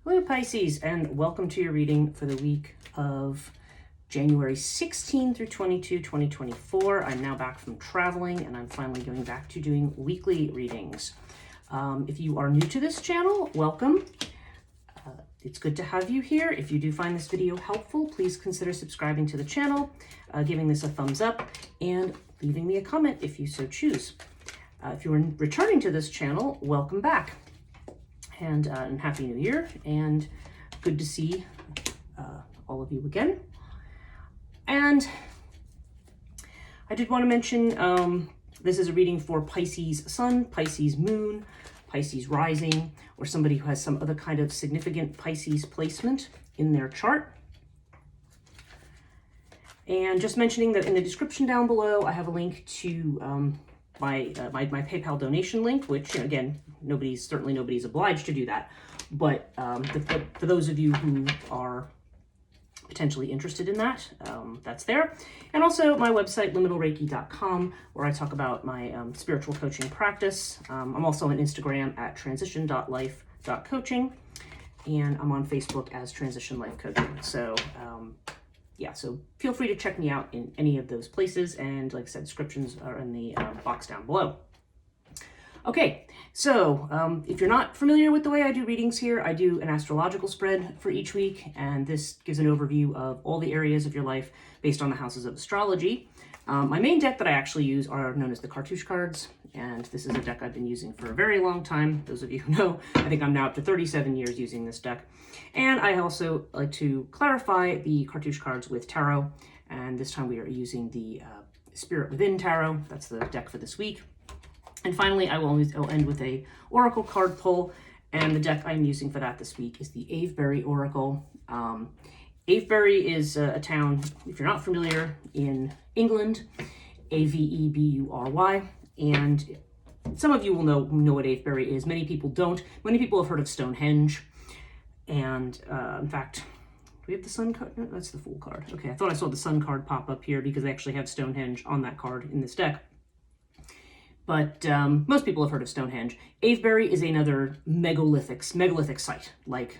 Hello Pisces, and welcome to your reading for the week of January 16 through 22, 2024. I'm now back from traveling and I'm finally going back to doing weekly readings. If you are new to this channel, welcome. It's good to have you here. If you do find this video helpful, please consider subscribing to the channel, giving this a thumbs up, and leaving me a comment if you so choose. If you're returning to this channel, welcome back. And Happy New Year, and good to see all of you again. And I did want to mention, this is a reading for Pisces Sun, Pisces Moon, Pisces Rising, or somebody who has some other kind of significant Pisces placement in their chart. And just mentioning that in the description down below, I have a link to my PayPal donation link, which again, certainly nobody's obliged to do that, but for those of you who are potentially interested in that, that's there. And also my website, liminalreiki.com, where I talk about my spiritual coaching practice. I'm also on Instagram at transition.life.coaching, and I'm on Facebook as Transition Life Coaching. So yeah, so feel free to check me out in any of those places. And like I said, descriptions are in the box down below. Okay, so if you're not familiar with the way I do readings here, I do an astrological spread for each week. And this gives an overview of all the areas of your life based on the houses of astrology. My main deck that I actually use are known as the cartouche cards. And this is a deck I've been using for a very long time. Those of you who know, I think I'm now up to 37 years using this deck. And I also like to clarify the cartouche cards with tarot. And this time we are using the Spirit Within Tarot. That's the deck for this week. And finally, I'll end with a oracle card pull. And the deck I'm using for that this week is the Avebury Oracle. Avebury is a town, if you're not familiar, in England, Avebury. And some of you will know what Avebury is. Many people don't. Many people have heard of Stonehenge. And in fact, do we have the Sun card? No, that's the Fool card. Okay, I thought I saw the Sun card pop up here because they actually have Stonehenge on that card in this deck. But most people have heard of Stonehenge. Avebury is another megalithic site, like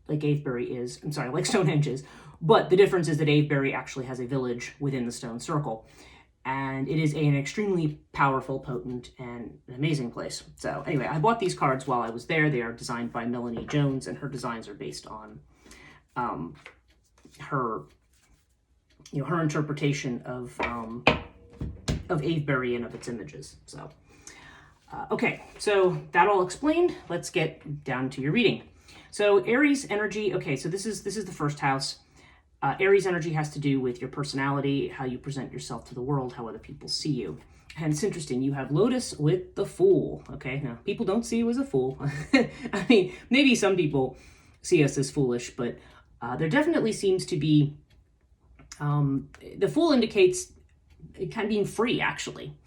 Avebury is. I'm sorry, like Stonehenge is. But the difference is that Avebury actually has a village within the stone circle. And it is an extremely powerful, potent, and an amazing place. So anyway, I bought these cards while I was there. They are designed by Melanie Jones, and her designs are based on her interpretation of Avebury and of its images. So okay, so that all explained. Let's get down to your reading. So Aries energy. Okay, so this is the first house. Aries energy has to do with your personality, how you present yourself to the world, how other people see you. And it's interesting, you have Lotus with the Fool. Okay, now people don't see you as a fool. I mean, maybe some people see us as foolish, but there definitely seems to be, the Fool indicates kind of being free, actually.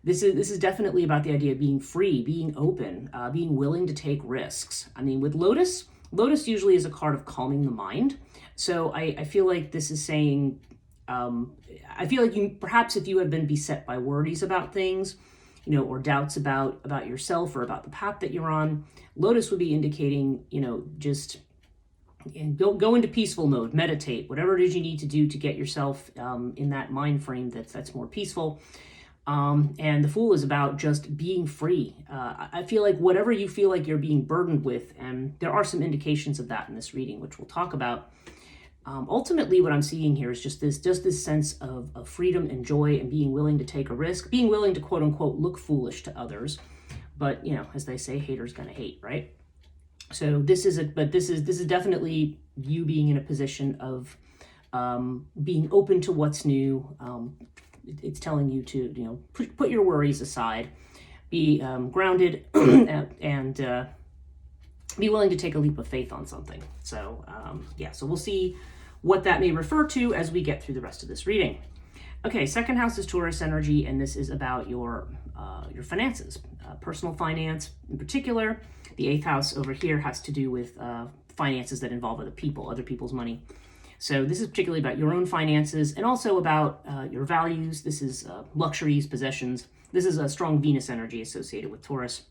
This is definitely about the idea of being free, being open, being willing to take risks. I mean, with Lotus usually is a card of calming the mind. So I feel like this is saying, I feel like perhaps if you have been beset by worries about things, or doubts about yourself or about the path that you're on, Lotus would be indicating, just go into peaceful mode, meditate, whatever it is you need to do to get yourself in that mind frame that's more peaceful. And the Fool is about just being free. I feel like whatever you feel like you're being burdened with, and there are some indications of that in this reading, which we'll talk about. Ultimately, what I'm seeing here is just this sense of freedom and joy and being willing to take a risk, being willing to quote unquote look foolish to others. But as they say, haters gonna hate, right? So this is definitely you being in a position of being open to what's new. It's telling you to put your worries aside, be grounded, and be willing to take a leap of faith on something. So yeah, so we'll see what that may refer to as we get through the rest of this reading. Okay, second house is Taurus energy, and this is about your finances, personal finance in particular. The eighth house over here has to do with finances that involve other people's money. So this is particularly about your own finances and also about your values. This is luxuries, possessions. This is a strong Venus energy associated with Taurus.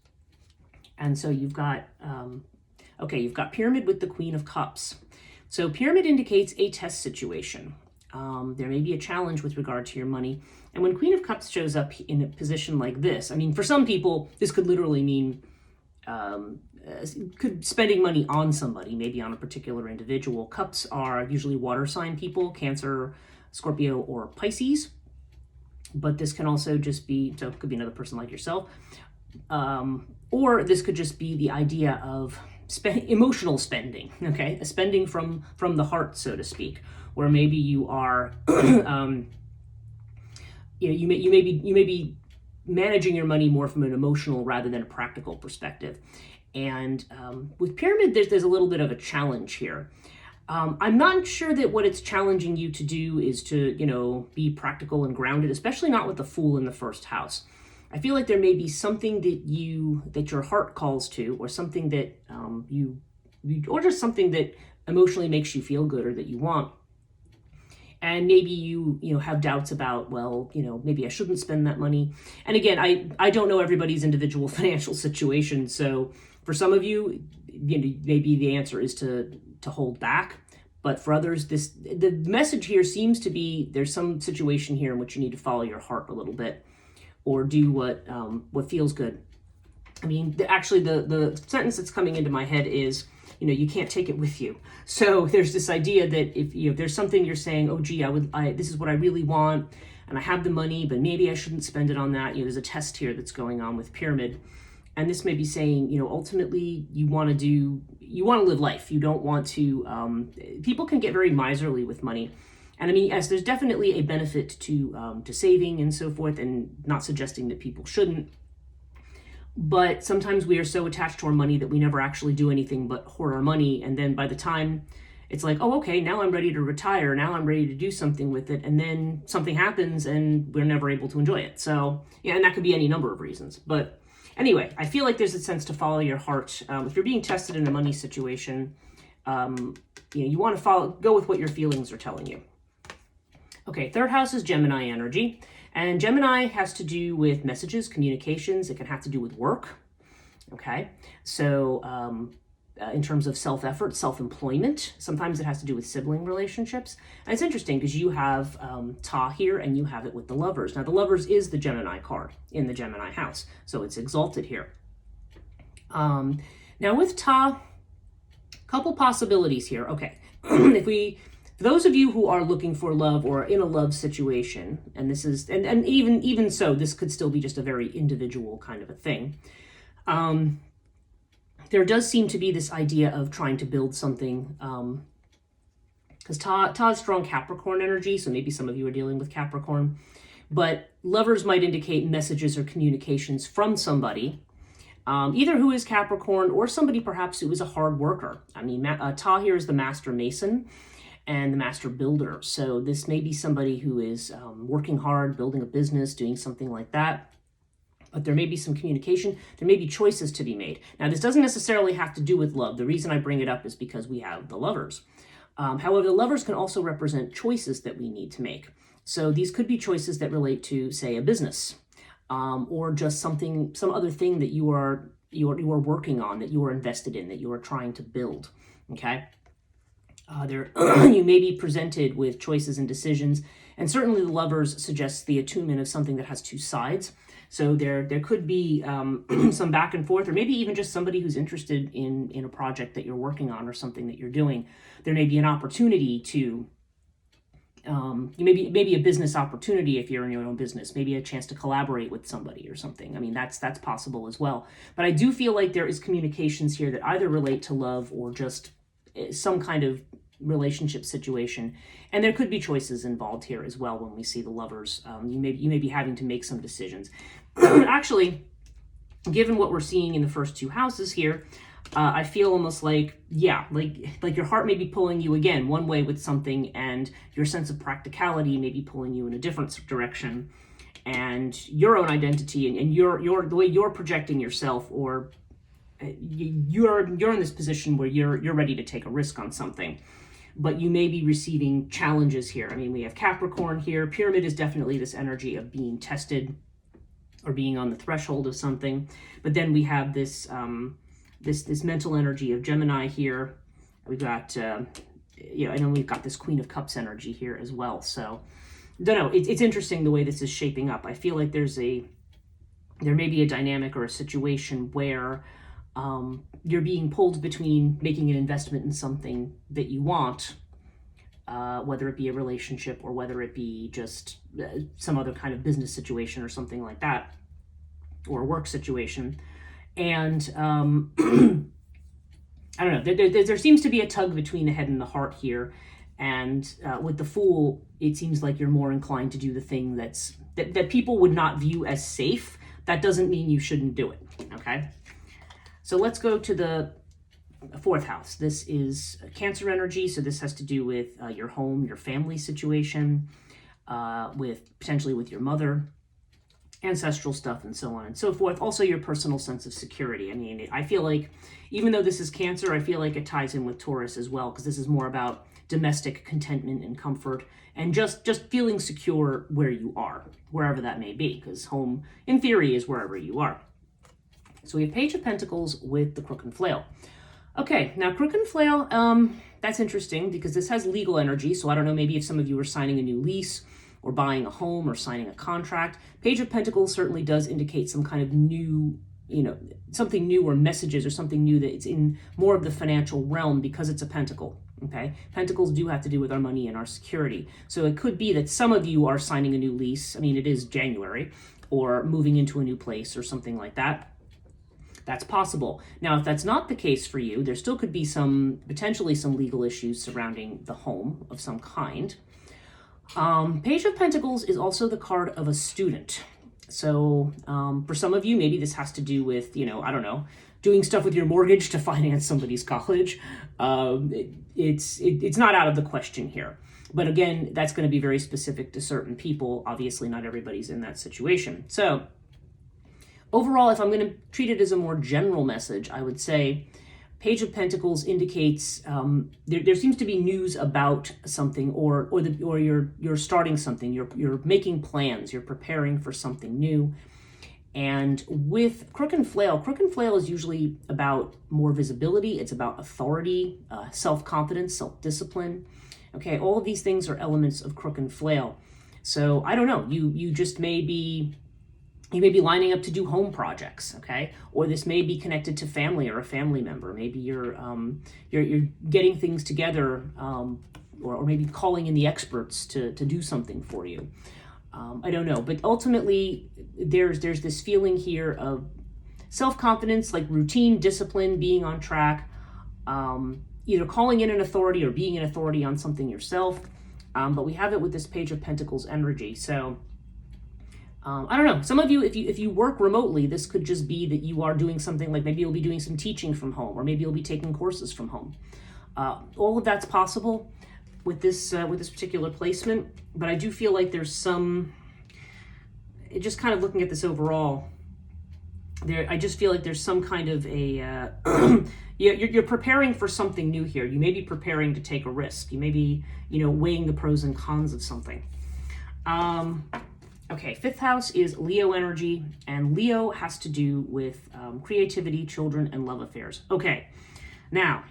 And so you've got Okay, you've got Pyramid with the Queen of Cups. So Pyramid indicates a test situation. There may be a challenge with regard to your money. And when Queen of Cups shows up in a position like this, I mean, for some people, this could literally mean spending money on somebody, maybe on a particular individual. Cups are usually water sign people, Cancer, Scorpio, or Pisces. But this can also just be, so it could be another person like yourself. Or this could just be the idea of emotional spending, okay? A spending from the heart, so to speak, where maybe you are, you may be managing your money more from an emotional rather than a practical perspective. And with Pyramid, there's a little bit of a challenge here. I'm not sure that what it's challenging you to do is to, be practical and grounded, especially not with the Fool in the first house. I feel like there may be something that your heart calls to, or something that or just something that emotionally makes you feel good or that you want. And maybe you have doubts about, well, maybe I shouldn't spend that money. And again, I don't know everybody's individual financial situation. So for some of you, maybe the answer is to hold back. But for others, the message here seems to be there's some situation here in which you need to follow your heart a little bit, or do what feels good. I mean, actually, the sentence that's coming into my head is, you can't take it with you. So there's this idea that if there's something you're saying, oh, gee, this is what I really want, and I have the money, but maybe I shouldn't spend it on that. There's a test here that's going on with Pyramid. And this may be saying, ultimately you want to live life. You don't want to, people can get very miserly with money. And I mean, yes, there's definitely a benefit to saving and so forth, and not suggesting that people shouldn't. But sometimes we are so attached to our money that we never actually do anything but hoard our money. And then by the time it's like, oh, okay, now I'm ready to retire. Now I'm ready to do something with it. And then something happens and we're never able to enjoy it. So, yeah, and that could be any number of reasons. But anyway, I feel like there's a sense to follow your heart. If you're being tested in a money situation, you want to go with what your feelings are telling you. Okay, third house is Gemini energy. And Gemini has to do with messages, communications. It can have to do with work. Okay, so in terms of self-effort, self-employment, sometimes it has to do with sibling relationships. And it's interesting because you have Ta here and you have it with the Lovers. Now, the Lovers is the Gemini card in the Gemini house, so it's exalted here. Now with Ta, couple possibilities here. Okay, for those of you who are looking for love or in a love situation, and this is, and even so, this could still be just a very individual kind of a thing. There does seem to be this idea of trying to build something, because Ta has strong Capricorn energy, so maybe some of you are dealing with Capricorn, but Lovers might indicate messages or communications from somebody, either who is Capricorn or somebody perhaps who is a hard worker. I mean, Ta here is the Master Mason and the Master Builder. So this may be somebody who is working hard, building a business, doing something like that. But there may be some communication. There may be choices to be made. Now, this doesn't necessarily have to do with love. The reason I bring it up is because we have the Lovers. However, the Lovers can also represent choices that we need to make. So these could be choices that relate to, say, a business, or just some other thing that you are working on, that you are invested in, that you are trying to build. Okay. You may be presented with choices and decisions, and certainly the Lovers suggests the attunement of something that has two sides. So there could be some back and forth, or maybe even just somebody who's interested in a project that you're working on or something that you're doing. There may be an opportunity to, maybe a business opportunity if you're in your own business, maybe a chance to collaborate with somebody or something. I mean, that's possible as well. But I do feel like there is communications here that either relate to love or just some kind of relationship situation, and there could be choices involved here as well. When we see the Lovers, you may be having to make some decisions. Actually, given what we're seeing in the first two houses here, I feel almost like your heart may be pulling you again one way with something, and your sense of practicality may be pulling you in a different direction, and your own identity and your the way you're projecting yourself, or you're in this position where you're ready to take a risk on something, but you may be receiving challenges here. I mean, we have Capricorn here. Pyramid is definitely this energy of being tested or being on the threshold of something. But then we have this this mental energy of Gemini here. We've got, and then we've got this Queen of Cups energy here as well. So, don't know. It's interesting the way this is shaping up. I feel like there may be a dynamic or a situation where you're being pulled between making an investment in something that you want, whether it be a relationship or whether it be just some other kind of business situation or something like that, or a work situation. And I don't know, there seems to be a tug between the head and the heart here. And with the Fool, it seems like you're more inclined to do the thing that people would not view as safe. That doesn't mean you shouldn't do it, okay? So let's go to the fourth house. This is Cancer energy, so this has to do with your home, your family situation, potentially with your mother, ancestral stuff, and so on and so forth. Also, your personal sense of security. I mean, I feel like, even though this is Cancer, I feel like it ties in with Taurus as well, because this is more about domestic contentment and comfort, and just feeling secure where you are, wherever that may be, because home, in theory, is wherever you are. So we have Page of Pentacles with the Crook and Flail. Okay, now Crook and Flail, that's interesting because this has legal energy. So I don't know, maybe if some of you are signing a new lease or buying a home or signing a contract. Page of Pentacles certainly does indicate some kind of new, something new, or messages or something new that it's in more of the financial realm because it's a pentacle. Okay, pentacles do have to do with our money and our security. So it could be that some of you are signing a new lease. I mean, it is January, or moving into a new place or something like that. That's possible. Now, if that's not the case for you, there still could be potentially some legal issues surrounding the home of some kind. Page of Pentacles is also the card of a student. So for some of you, maybe this has to do with, I don't know, doing stuff with your mortgage to finance somebody's college. It's not out of the question here. But again, that's going to be very specific to certain people. Obviously, not everybody's in that situation. So overall, if I'm going to treat it as a more general message, I would say Page of Pentacles indicates there seems to be news about something, or you're starting something, you're making plans, you're preparing for something new. And with Crook and Flail is usually about more visibility. It's about authority, self-confidence, self-discipline. Okay, all of these things are elements of Crook and Flail. So I don't know, you just may be lining up to do home projects, okay? Or this may be connected to family or a family member. Maybe you're getting things together, or maybe calling in the experts to do something for you. I don't know, but ultimately there's this feeling here of self-confidence, like routine, discipline, being on track, either calling in an authority or being an authority on something yourself. But we have it with this Page of Pentacles energy. So I don't know, some of you, if you work remotely, this could just be that you are doing something, like maybe you'll be doing some teaching from home, or maybe you'll be taking courses from home. All of that's possible with this particular placement, but I do feel like there's just kind of looking at this overall, I just feel like there's some kind of a, you're preparing for something new here. You may be preparing to take a risk. You may be, weighing the pros and cons of something. Okay, fifth house is Leo energy, and Leo has to do with creativity, children, and love affairs. Okay, now,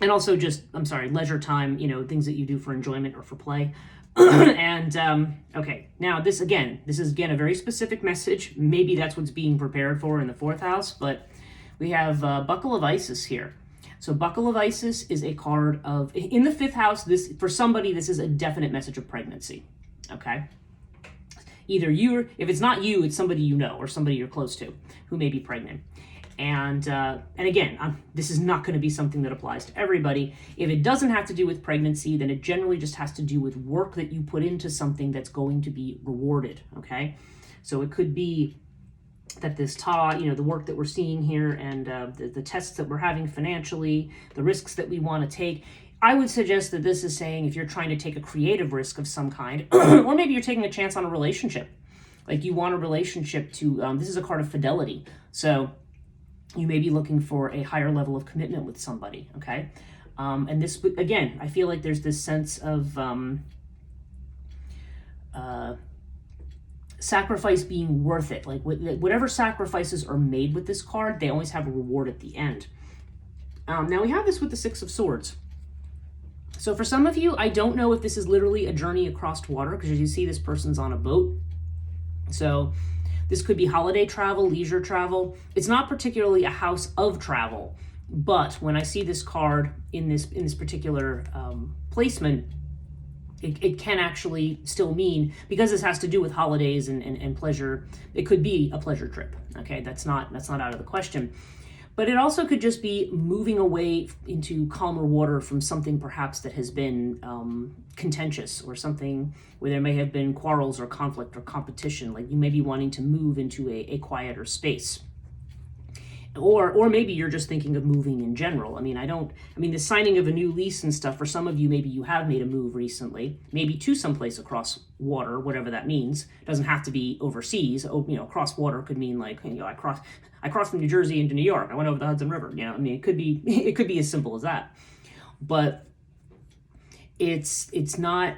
and also just, leisure time, things that you do for enjoyment or for play. And, okay, now this is again a very specific message. Maybe that's what's being prepared for in the fourth house, but we have Buckle of Isis here. So Buckle of Isis is a card of, in the fifth house, for somebody, this is a definite message of pregnancy, okay? Either if it's not you, it's somebody you know or somebody you're close to who may be pregnant. And again, this is not going to be something that applies to everybody. If it doesn't have to do with pregnancy, then it generally just has to do with work that you put into something that's going to be rewarded, okay? So it could be that this the work that we're seeing here, and the tests that we're having financially, the risks that we want to take. I would suggest that this is saying if you're trying to take a creative risk of some kind, or maybe you're taking a chance on a relationship. Like you want a relationship to, this is a card of fidelity. So you may be looking for a higher level of commitment with somebody, okay? And this, again, I feel like there's this sense of sacrifice being worth it. Like whatever sacrifices are made with this card, they always have a reward at the end. Now we have this with the Six of Swords. So for some of you, I don't know if this is literally a journey across water, because as you see, this person's on a boat. So this could be holiday travel, leisure travel. It's not particularly a house of travel, but when I see this card in this particular placement, it can actually still mean, because this has to do with holidays and pleasure, it could be a pleasure trip. Okay, that's not out of the question. But it also could just be moving away into calmer water from something perhaps that has been contentious, or something where there may have been quarrels or conflict or competition. Like you may be wanting to move into a quieter space. Or maybe you're just thinking of moving in general. I mean, the signing of a new lease and stuff, for some of you, maybe you have made a move recently, maybe to someplace across water, whatever that means. It doesn't have to be overseas. Across water could mean like, I crossed from New Jersey into New York. I went over the Hudson River. It could be as simple as that. But it's not,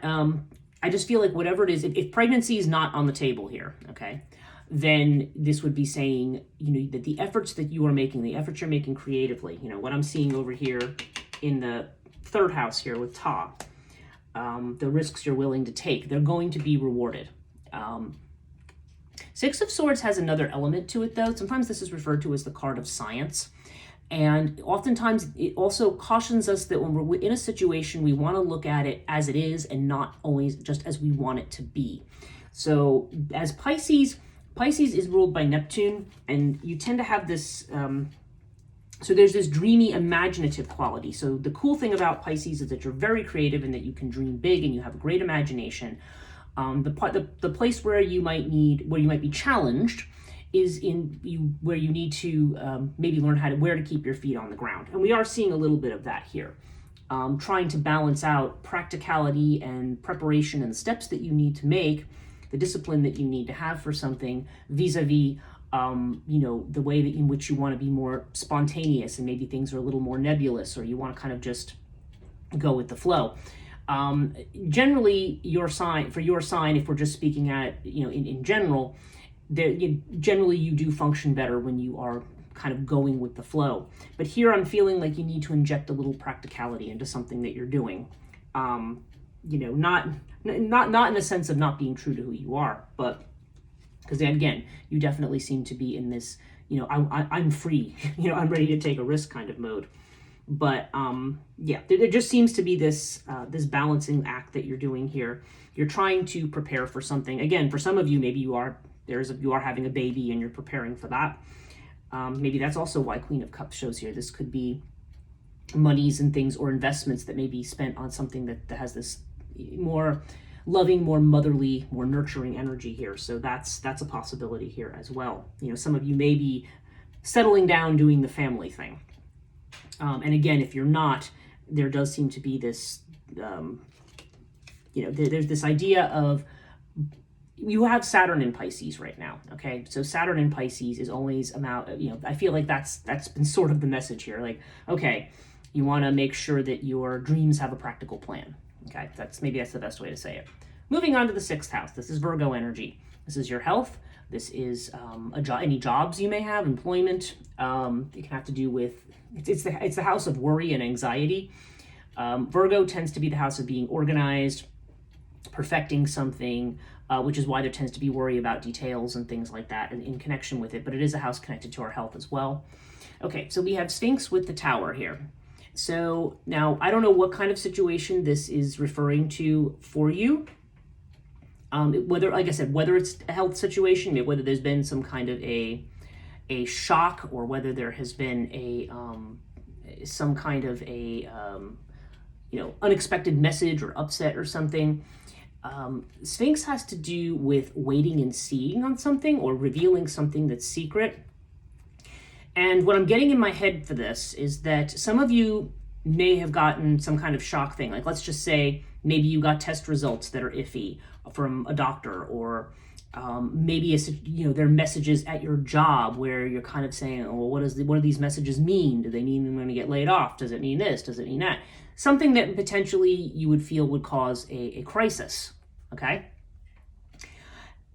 I just feel like whatever it is, if pregnancy is not on the table here, okay, then this would be saying, that the efforts that you are making, the efforts you're making creatively, what I'm seeing over here in the third house here with Ta, the risks you're willing to take, they're going to be rewarded. Six of Swords has another element to it, though. Sometimes this is referred to as the card of science. And oftentimes it also cautions us that when we're in a situation, we want to look at it as it is and not always just as we want it to be. So as Pisces is ruled by Neptune, and you tend to have this, so there's this dreamy, imaginative quality. So the cool thing about Pisces is that you're very creative and that you can dream big and you have a great imagination. The place where you might be challenged is where you need to maybe learn where to keep your feet on the ground. And we are seeing a little bit of that here. Trying to balance out practicality and preparation and the steps that you need to make, the discipline that you need to have for something, vis-a-vis, the way in which you want to be more spontaneous, and maybe things are a little more nebulous, or you want to kind of just go with the flow. Generally, your sign, if we're just speaking at, in general, generally you do function better when you are kind of going with the flow. But here I'm feeling like you need to inject a little practicality into something that you're doing. Not in the sense of not being true to who you are, but because again, you definitely seem to be in this, I'm free, I'm ready to take a risk kind of mode. But there just seems to be this balancing act that you're doing here. You're trying to prepare for something. Again, for some of you, maybe you are having a baby and you're preparing for that. Maybe that's also why Queen of Cups shows here. This could be monies and things, or investments that may be spent on something that has this more loving, more motherly, more nurturing energy here. So that's a possibility here as well. Some of you may be settling down, doing the family thing. And again, if you're not, there does seem to be this, there's this idea of, you have Saturn in Pisces right now, okay? So Saturn in Pisces is always about, I feel like that's been sort of the message here. Like, okay, you want to make sure that your dreams have a practical plan, okay? That's the best way to say it. Moving on to the sixth house. This is Virgo energy. This is your health. This is any jobs you may have, employment. It can have to do with, it's the house of worry and anxiety. Virgo tends to be the house of being organized, perfecting something, which is why there tends to be worry about details and things like that in connection with it. But it is a house connected to our health as well. Okay, so we have Sphinx with the Tower here. So now I don't know what kind of situation this is referring to for you. Whether, like I said, whether it's a health situation, whether there's been some kind of a shock, or whether there has been some kind of unexpected message or upset or something. Sphinx has to do with waiting and seeing on something, or revealing something that's secret. And what I'm getting in my head for this is that some of you may have gotten some kind of shock thing. Like, let's just say maybe you got test results that are iffy from a doctor, or maybe there are messages at your job where you're kind of saying, oh, well, what do these messages mean? Do they mean I'm going to get laid off? Does it mean this? Does it mean that? Something that potentially you would feel would cause a crisis, okay?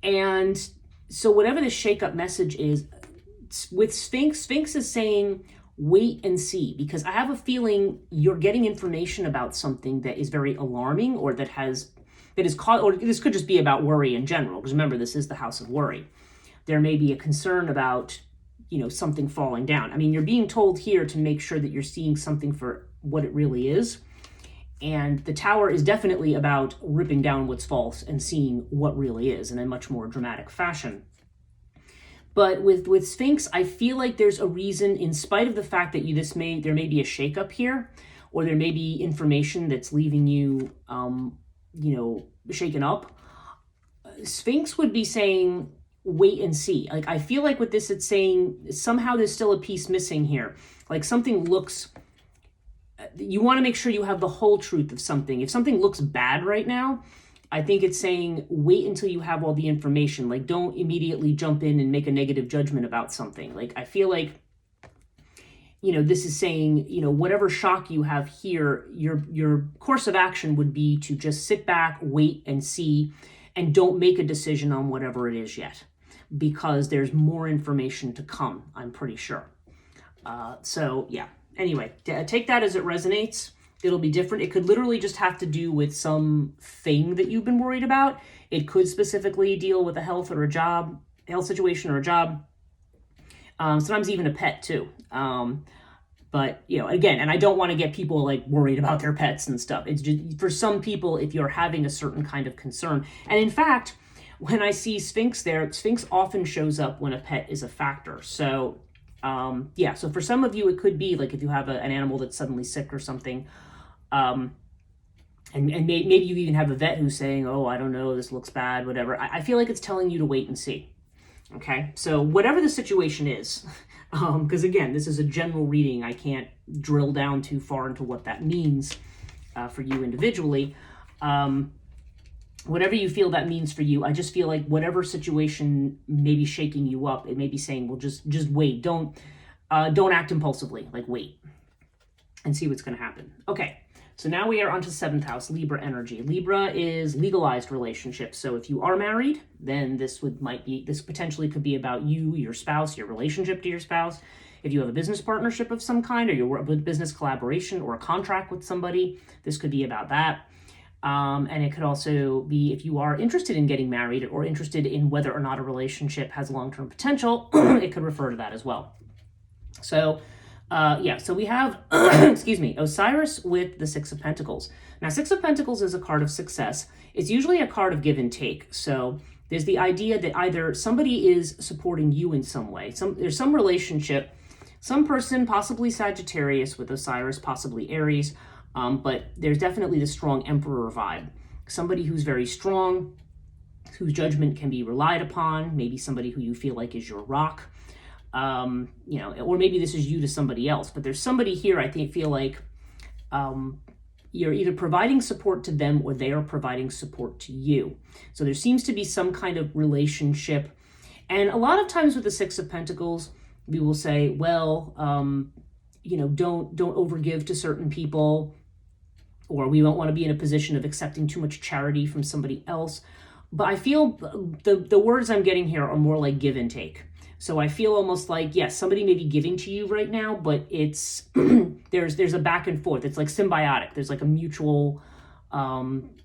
And so whatever the shake-up message is, with Sphinx is saying, wait and see, because I have a feeling you're getting information about something that is very alarming, or that is caught, or this could just be about worry in general, because remember, this is the house of worry. There may be a concern about, something falling down. I mean, you're being told here to make sure that you're seeing something for what it really is. And the Tower is definitely about ripping down what's false and seeing what really is in a much more dramatic fashion. But with Sphinx, I feel like there's a reason, in spite of the fact that there may be a shakeup here, or there may be information that's leaving you, shaken up. Sphinx would be saying, wait and see. Like, I feel like with this, it's saying somehow there's still a piece missing here. Like, you want to make sure you have the whole truth of something. If something looks bad right now, I think it's saying wait until you have all the information. Like, don't immediately jump in and make a negative judgment about something. Like, I feel like, this is saying, whatever shock you have here, your course of action would be to just sit back, wait and see, and don't make a decision on whatever it is yet, because there's more information to come, I'm pretty sure. So yeah, anyway, take that as it resonates. It'll be different. It could literally just have to do with something that you've been worried about. It could specifically deal with a health situation or a job. Sometimes even a pet too. But, again, and I don't want to get people like worried about their pets and stuff. It's just for some people, if you're having a certain kind of concern. And in fact, when I see Sphinx there, Sphinx often shows up when a pet is a factor. So, so for some of you, it could be like if you have an animal that's suddenly sick or something. And maybe you even have a vet who's saying, oh, I don't know, this looks bad, whatever. I feel like it's telling you to wait and see. Okay, so whatever the situation is, because again, this is a general reading. I can't drill down too far into what that means for you individually. Whatever you feel that means for you, I just feel like whatever situation may be shaking you up, it may be saying, well, just wait. Don't act impulsively. Like, wait and see what's going to happen. Okay. So now we are onto 7th house, Libra energy. Libra is legalized relationships. So if you are married, then this potentially could be about you, your spouse, your relationship to your spouse. If you have a business partnership of some kind, or your business collaboration or a contract with somebody, this could be about that. And it could also be if you are interested in getting married or interested in whether or not a relationship has long-term potential, it could refer to that as well. So so we have, Osiris with the 6 of Pentacles. Now, 6 of Pentacles is a card of success. It's usually a card of give and take. So there's the idea that either somebody is supporting you in some way. There's some relationship, some person, possibly Sagittarius with Osiris, possibly Aries, but there's definitely the strong Emperor vibe. Somebody who's very strong, whose judgment can be relied upon, maybe somebody who you feel like is your rock. Or maybe this is you to somebody else, but there's somebody here I feel like you're either providing support to them or they are providing support to you. So there seems to be some kind of relationship. And a lot of times with the 6 of Pentacles, we will say, well, don't overgive to certain people, or we don't want to be in a position of accepting too much charity from somebody else. But I feel the words I'm getting here are more like give and take. So I feel almost like, yes, somebody may be giving to you right now, but it's there's a back and forth. It's like symbiotic. There's like a mutual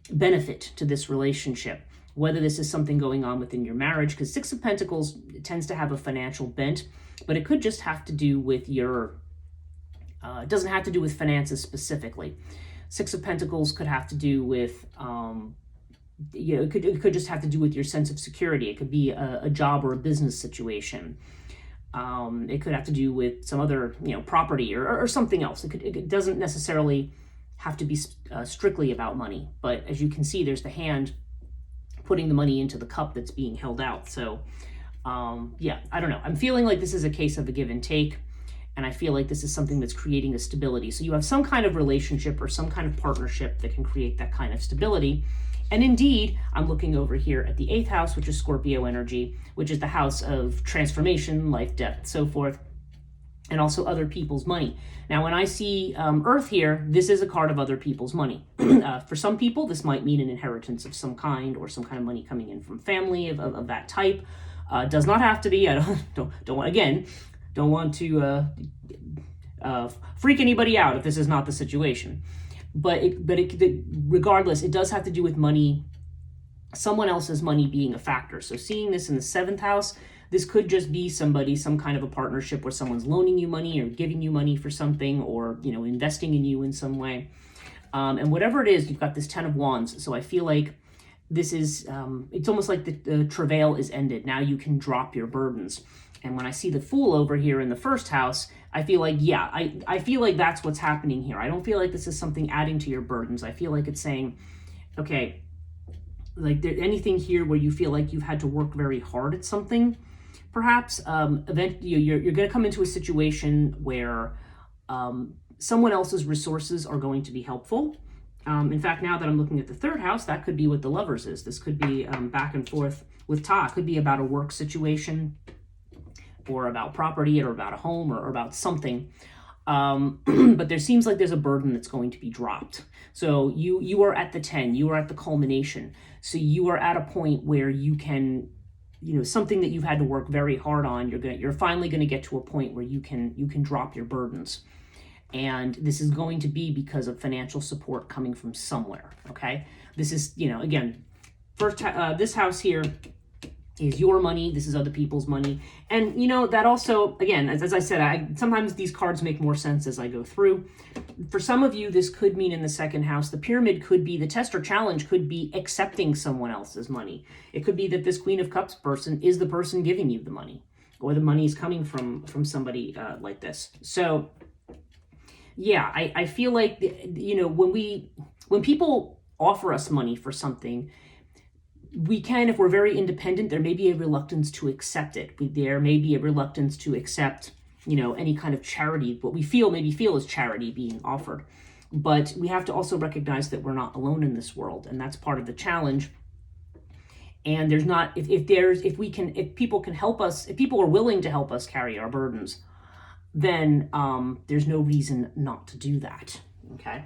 benefit to this relationship, whether this is something going on within your marriage, because 6 of Pentacles tends to have a financial bent, but it could just have to do with it doesn't have to do with finances specifically. 6 of Pentacles could have to do with it could just have to do with your sense of security. It could be a job or a business situation. It could have to do with some other, property or something else. It doesn't necessarily have to be strictly about money. But as you can see, there's the hand putting the money into the cup that's being held out. So, I don't know. I'm feeling like this is a case of a give and take. And I feel like this is something that's creating a stability. So you have some kind of relationship or some kind of partnership that can create that kind of stability. And indeed, I'm looking over here at the 8th house, which is Scorpio energy, which is the house of transformation, life, death, so forth. and also other people's money. Now, when I see Earth here, this is a card of other people's money. For some people, this might mean an inheritance of some kind, or some kind of money coming in from family of that type. Does not have to be. I don't want to freak anybody out if this is not the situation. But regardless, it does have to do with money, someone else's money being a factor. So seeing this in the 7th house, this could just be somebody, some kind of a partnership where someone's loaning you money or giving you money for something, or, you know, investing in you in some way. And whatever it is, you've got this 10 of Wands. So I feel like this is, it's almost like the travail is ended. Now you can drop your burdens. And when I see the Fool over here in the 1st house, I feel like, yeah, I feel like that's what's happening here. I don't feel like this is something adding to your burdens. I feel like it's saying, okay, like anything here where you feel like you've had to work very hard at something, perhaps, eventually you're going to come into a situation where someone else's resources are going to be helpful. In fact, now that I'm looking at the 3rd house, that could be what the Lovers is. This could be back and forth with Ta. It could be about a work situation, or about property, or about a home, or about something. But there seems like there's a burden that's going to be dropped. So you are at the 10, you are at the culmination. So you are at a point where you can, you know, something that you've had to work very hard on, you're finally going to get to a point where you can drop your burdens. And this is going to be because of financial support coming from somewhere. Okay. This is, you know, again, this house here is your money. This is other people's money. And, you know, that also, again, as I said, sometimes these cards make more sense as I go through. For some of you, this could mean in the 2nd house, the Pyramid could be, the test or challenge could be accepting someone else's money. It could be that this Queen of Cups person is the person giving you the money, or the money is coming from somebody like this. So, yeah, I feel like, you know, when people offer us money for something, we can, if we're very independent, there may be a reluctance to accept it. There may be a reluctance to accept, you know, any kind of charity, what we maybe feel is charity being offered. But we have to also recognize that we're not alone in this world, and that's part of the challenge. And there's not, if people can help us, if people are willing to help us carry our burdens, then there's no reason not to do that. Okay.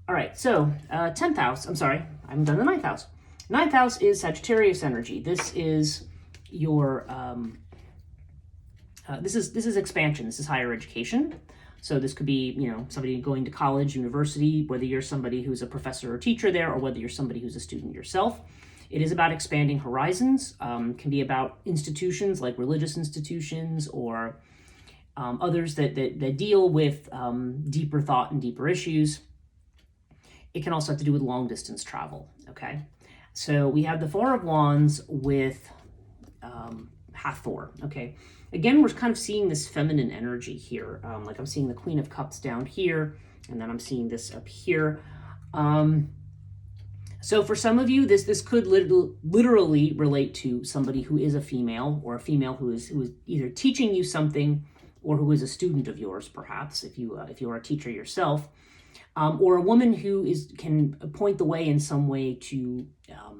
All right. So 10th house. I'm sorry, I haven't done the 9th house. 9th house is Sagittarius energy. This is your, this is expansion. This is higher education. So this could be, you know, somebody going to college, university, whether you're somebody who's a professor or teacher there, or whether you're somebody who's a student yourself. It is about expanding horizons. Can be about institutions like religious institutions, or others that deal with deeper thought and deeper issues. It can also have to do with long distance travel. Okay. So we have the 4 of Wands with Hathor. Okay. Again, we're kind of seeing this feminine energy here. Like I'm seeing the Queen of Cups down here, and then I'm seeing this up here. So for some of you, this could literally relate to somebody who is a female, or a female who is either teaching you something, or who is a student of yours, perhaps, if you are a teacher yourself. Or a woman who can point the way in some way to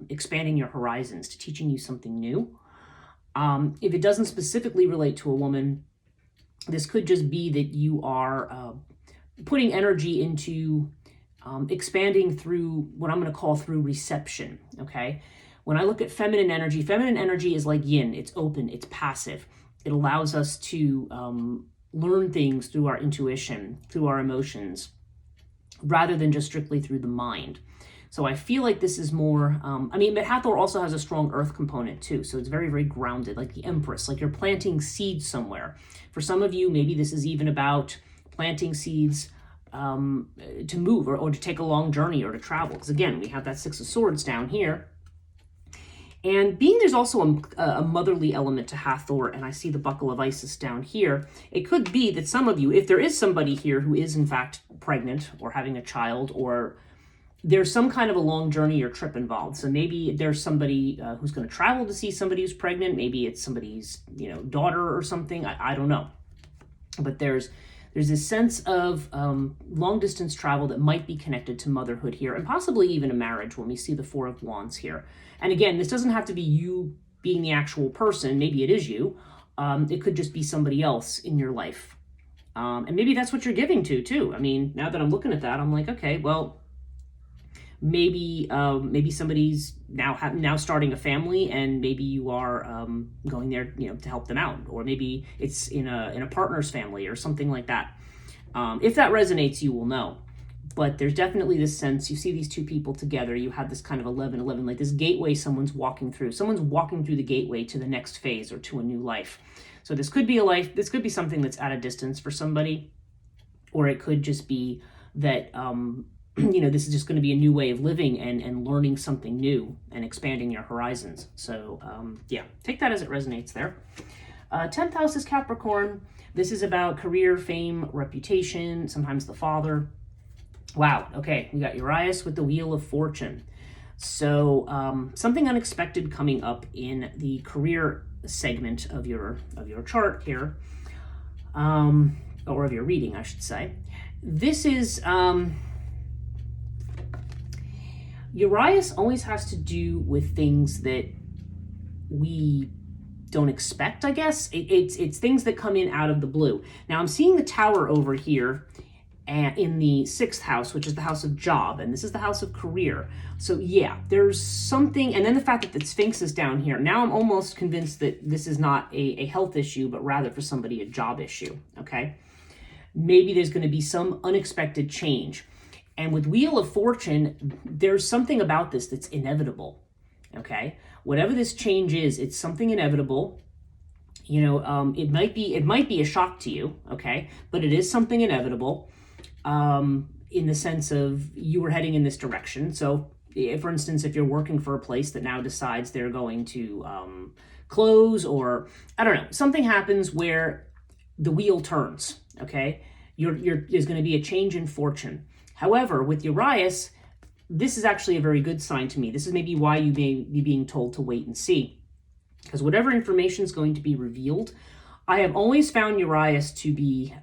expanding your horizons, to teaching you something new. If it doesn't specifically relate to a woman, this could just be that you are putting energy into expanding through what I'm going to call through reception. Okay. When I look at feminine energy is like yin. It's open. It's passive. It allows us to learn things through our intuition, through our emotions, rather than just strictly through the mind. So I feel like this is more, but Hathor also has a strong earth component too. So it's very, very grounded, like the Empress, like you're planting seeds somewhere. For some of you, maybe this is even about planting seeds to move, or to take a long journey, or to travel. Because again, we have that 6 of Swords down here. And being there's also a motherly element to Hathor, and I see the Buckle of Isis down here, it could be that some of you, if there is somebody here who is in fact pregnant or having a child, or there's some kind of a long journey or trip involved. So maybe there's somebody who's going to travel to see somebody who's pregnant. Maybe it's somebody's, daughter or something. I don't know. But there's this sense of long distance travel that might be connected to motherhood here, and possibly even a marriage when we see the 4 of Wands here. And again, this doesn't have to be you being the actual person. Maybe it is you. It could just be somebody else in your life. And maybe that's what you're giving to too. I mean, now that I'm looking at that, I'm like, okay, well, maybe somebody's now starting a family, and maybe you are going there, to help them out, or maybe it's in a partner's family or something like that. If that resonates, you will know. But there's definitely this sense, you see these two people together, you have this kind of 11-11, like this gateway someone's walking through. Someone's walking through the gateway to the next phase or to a new life. So this could be this could be something that's at a distance for somebody, or it could just be that, this is just going to be a new way of living and learning something new and expanding your horizons. So take that as it resonates there. 10th house is Capricorn. This is about career, fame, reputation, sometimes the father. Wow, okay, we got Urias with the Wheel of Fortune. So something unexpected coming up in the career segment of your chart here, or of your reading, I should say. This is Urias always has to do with things that we don't expect, I guess. It's things that come in out of the blue. Now I'm seeing the Tower over here in the 6th house, which is the house of job, and this is the house of career. So yeah, there's something, and then the fact that the Sphinx is down here. Now I'm almost convinced that this is not a health issue, but rather for somebody a job issue, okay? Maybe there's going to be some unexpected change. And with Wheel of Fortune, there's something about this that's inevitable, okay? Whatever this change is, it's something inevitable. It might be a shock to you, okay? But it is something inevitable, in the sense of you were heading in this direction. So, for instance, if you're working for a place that now decides they're going to close, or I don't know, something happens where the wheel turns, okay? There's going to be a change in fortune. However, with Urias, this is actually a very good sign to me. This is maybe why you may be being told to wait and see. Because whatever information is going to be revealed, I have always found Urias to be,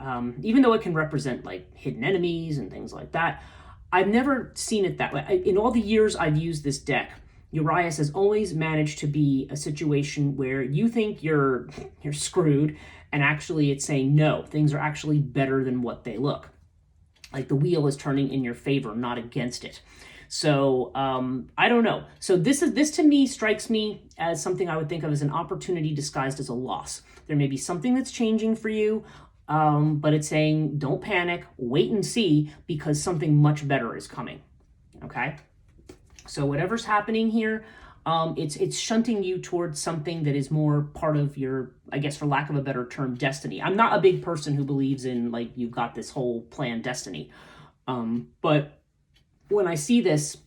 even though it can represent like hidden enemies and things like that, I've never seen it that way. In all the years I've used this deck, Urias has always managed to be a situation where you think you're screwed, and actually it's saying, no, things are actually better than what they look. Like the wheel is turning in your favor, not against it. So I don't know. So this to me strikes me as something I would think of as an opportunity disguised as a loss. There may be something that's changing for you, but it's saying don't panic, wait and see, because something much better is coming. Okay? So whatever's happening here, it's shunting you towards something that is more part of your, I guess for lack of a better term, destiny. I'm not a big person who believes in like you've got this whole planned destiny. But when I see this,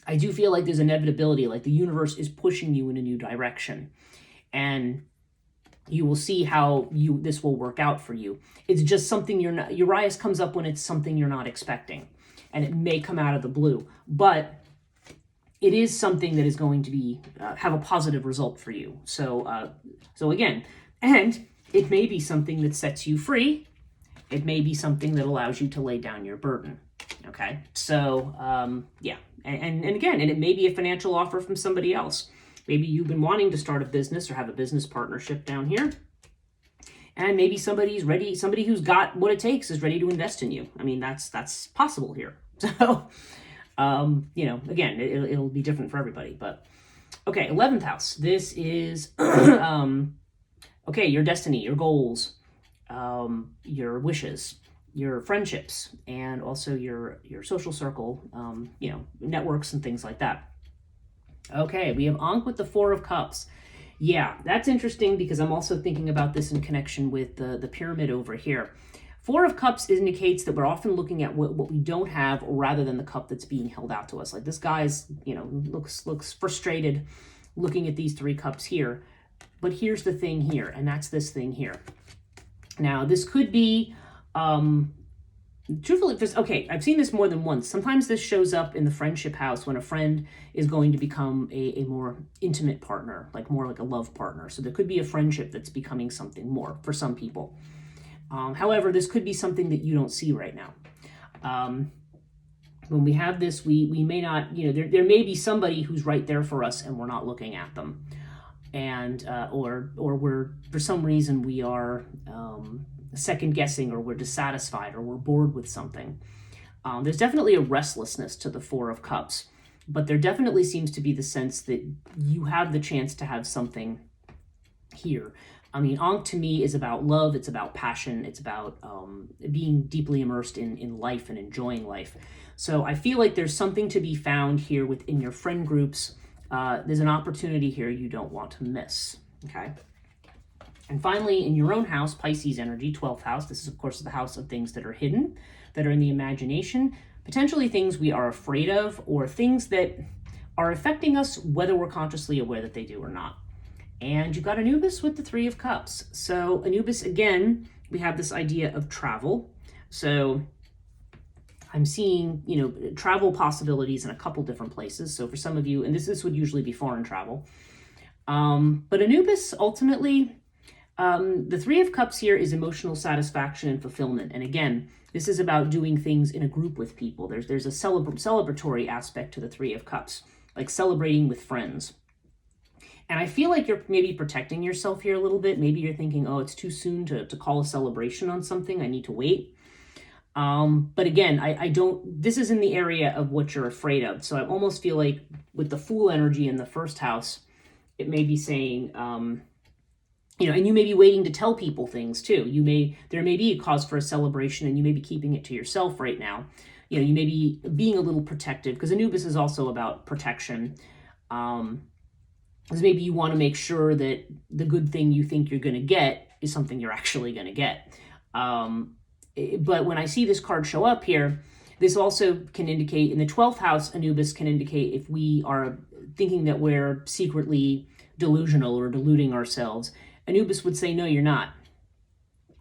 I do feel like there's inevitability, like the universe is pushing you in a new direction. And you will see how this will work out for you. It's just something Urias comes up when it's something you're not expecting. And it may come out of the blue. But it is something that is going to be have a positive result for you. So again, and it may be something that sets you free. It may be something that allows you to lay down your burden. Okay, so yeah, and again, and it may be a financial offer from somebody else. Maybe you've been wanting to start a business or have a business partnership down here, and maybe somebody's ready. Somebody who's got what it takes is ready to invest in you. I mean, that's possible here. So. Again, it'll be different for everybody, but okay, 11th house. This is, okay, your destiny, your goals, your wishes, your friendships, and also your social circle, networks and things like that. Okay, we have Ankh with the 4 of Cups. Yeah, that's interesting because I'm also thinking about this in connection with the pyramid over here. 4 of Cups indicates that we're often looking at what we don't have rather than the cup that's being held out to us. Like this guy's, looks frustrated looking at these 3 cups here. But here's the thing here, and that's this thing here. Now, this could be, truthfully, okay, I've seen this more than once. Sometimes this shows up in the friendship house when a friend is going to become a more intimate partner, like more like a love partner. So there could be a friendship that's becoming something more for some people. However, this could be something that you don't see right now. When we have this, we may not, there may be somebody who's right there for us and we're not looking at them. and or we're, for some reason, we are second guessing, or we're dissatisfied, or we're bored with something. There's definitely a restlessness to the Four of Cups, but there definitely seems to be the sense that you have the chance to have something here. I mean, Ankh to me is about love, it's about passion, it's about being deeply immersed in life and enjoying life. So I feel like there's something to be found here within your friend groups. There's an opportunity here you don't want to miss, okay? And finally, in your own house, Pisces energy, 12th house, this is, of course, the house of things that are hidden, that are in the imagination, potentially things we are afraid of, or things that are affecting us, whether we're consciously aware that they do or not. And you've got Anubis with the Three of Cups. So Anubis, again, we have this idea of travel. So I'm seeing, travel possibilities in a couple different places. So for some of you, and this would usually be foreign travel. But Anubis, ultimately, the Three of Cups here is emotional satisfaction and fulfillment. And again, this is about doing things in a group with people. There's a celebratory aspect to the Three of Cups, like celebrating with friends. And I feel like you're maybe protecting yourself here a little bit. Maybe you're thinking, oh, it's too soon to call a celebration on something. I need to wait. But again, I don't, this is in the area of what you're afraid of. So I almost feel like with the Fool energy in the first house, it may be saying, and you may be waiting to tell people things too. There may be a cause for a celebration, and you may be keeping it to yourself right now. You may be being a little protective, because Anubis is also about protection. Because maybe you want to make sure that the good thing you think you're going to get is something you're actually going to get. But when I see this card show up here, this also can indicate, in the 12th house, Anubis can indicate if we are thinking that we're secretly delusional or deluding ourselves. Anubis would say, no, you're not.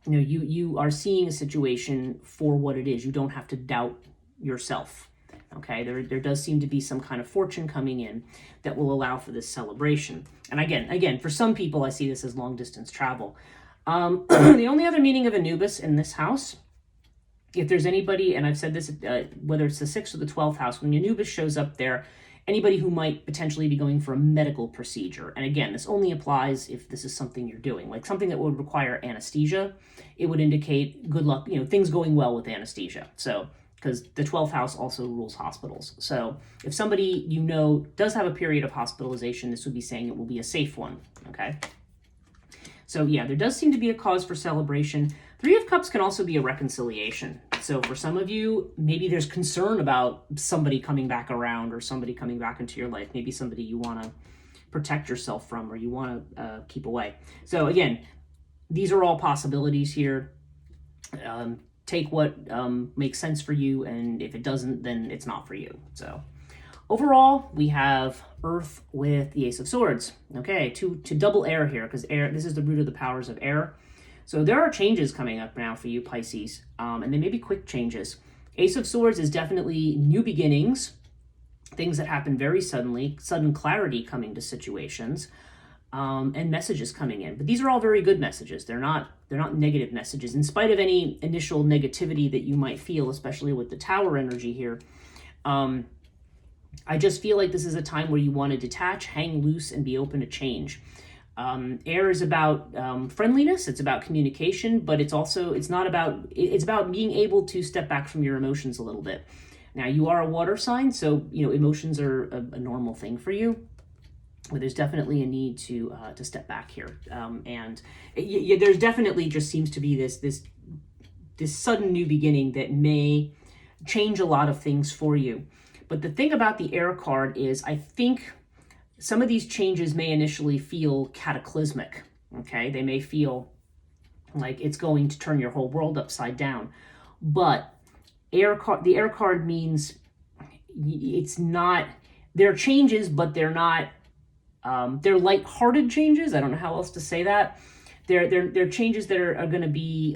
You are seeing a situation for what it is. You don't have to doubt yourself. Okay, there does seem to be some kind of fortune coming in that will allow for this celebration. And again, for some people, I see this as long distance travel. The only other meaning of Anubis in this house, if there's anybody, and I've said this, whether it's the 6th or the 12th house, when Anubis shows up there, anybody who might potentially be going for a medical procedure. And again, this only applies if this is something you're doing, like something that would require anesthesia. It would indicate good luck, things going well with anesthesia. So, because the 12th house also rules hospitals. So if somebody does have a period of hospitalization, this would be saying it will be a safe one, okay? So yeah, there does seem to be a cause for celebration. Three of Cups can also be a reconciliation. So for some of you, maybe there's concern about somebody coming back around, or somebody coming back into your life, maybe somebody you want to protect yourself from, or you want to keep away. So again, these are all possibilities here. Take what makes sense for you, and if it doesn't, then it's not for you. So overall, we have Earth with the Ace of Swords. Okay, to double air here, because air, this is the root of the powers of air. So there are changes coming up now for you, Pisces, and they may be quick changes. Ace of Swords is definitely new beginnings, things that happen very suddenly, sudden clarity coming to situations, and messages coming in. But these are all very good messages. They're not negative messages. In spite of any initial negativity that you might feel, especially with the Tower energy here, I just feel like this is a time where you want to detach, hang loose, and be open to change. Air is about friendliness. It's about communication, but it's about being able to step back from your emotions a little bit. Now, you are a water sign, so emotions are a normal thing for you. But there's definitely a need to step back here, and there's definitely just seems to be this sudden new beginning that may change a lot of things for you. But the thing about the air card is, I think some of these changes may initially feel cataclysmic. Okay, they may feel like it's going to turn your whole world upside down. But the air card means it's not. There are changes, but they're not. They're lighthearted changes. I don't know how else to say that. They're changes that are going to be,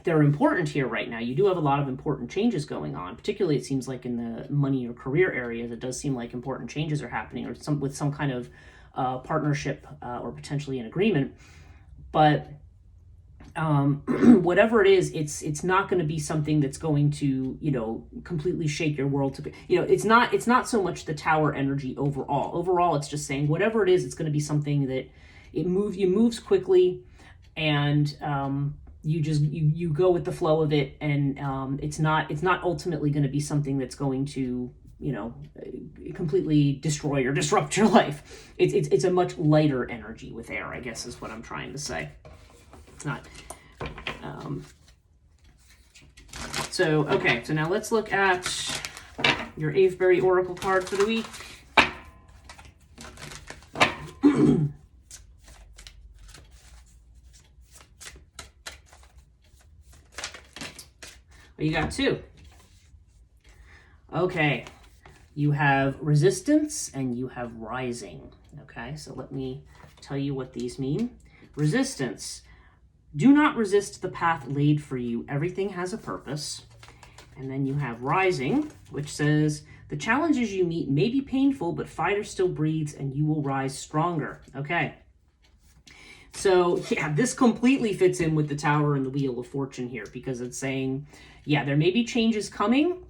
they're important here right now. You do have a lot of important changes going on, particularly it seems like in the money or career areas. It does seem like important changes are happening, or with some kind of partnership or potentially an agreement. But whatever it is, it's not going to be something that's going to, you know, completely shake your world. To, you know, it's not so much the tower energy overall. Overall, it's just saying whatever it is, it's going to be something that you moves quickly, and you go with the flow of it, and it's not ultimately going to be something that's going to, you know, completely destroy or disrupt your life. It's a much lighter energy with air, I guess is what I'm trying to say. It's not. So, okay, so now let's look at your Avebury Oracle card for the week. Well, you got 2. Okay, you have resistance and you have rising. Okay, so let me tell you what these mean. Resistance. Do not resist the path laid for you. Everything has a purpose. And then you have rising, which says, the challenges you meet may be painful, but fire still breathes and you will rise stronger. Okay. So yeah, this completely fits in with the Tower and the Wheel of Fortune here, because it's saying, yeah, there may be changes coming.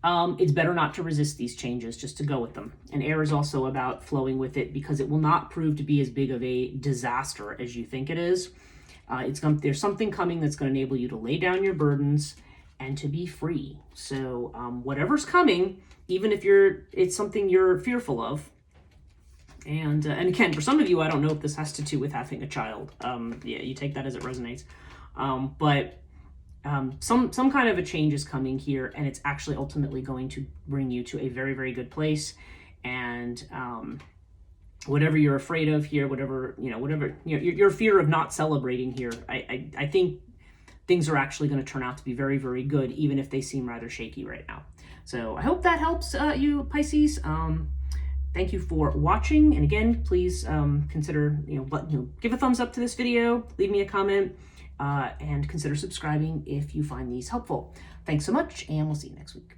It's better not to resist these changes, just to go with them. And air is also about flowing with it, because it will not prove to be as big of a disaster as you think it is. There's something coming that's going to enable you to lay down your burdens and to be free. So whatever's coming, even if it's something you're fearful of. And again, for some of you, I don't know if this has to do with having a child. Yeah, you take that as it resonates. But some kind of a change is coming here, and it's actually ultimately going to bring you to a very, very good place. And whatever you're afraid of here, whatever your fear of not celebrating here, I think things are actually going to turn out to be very, very good, even if they seem rather shaky right now. So I hope that helps you, Pisces. Thank you for watching, and again, please consider give a thumbs up to this video, leave me a comment, and consider subscribing if you find these helpful. Thanks so much, and we'll see you next week.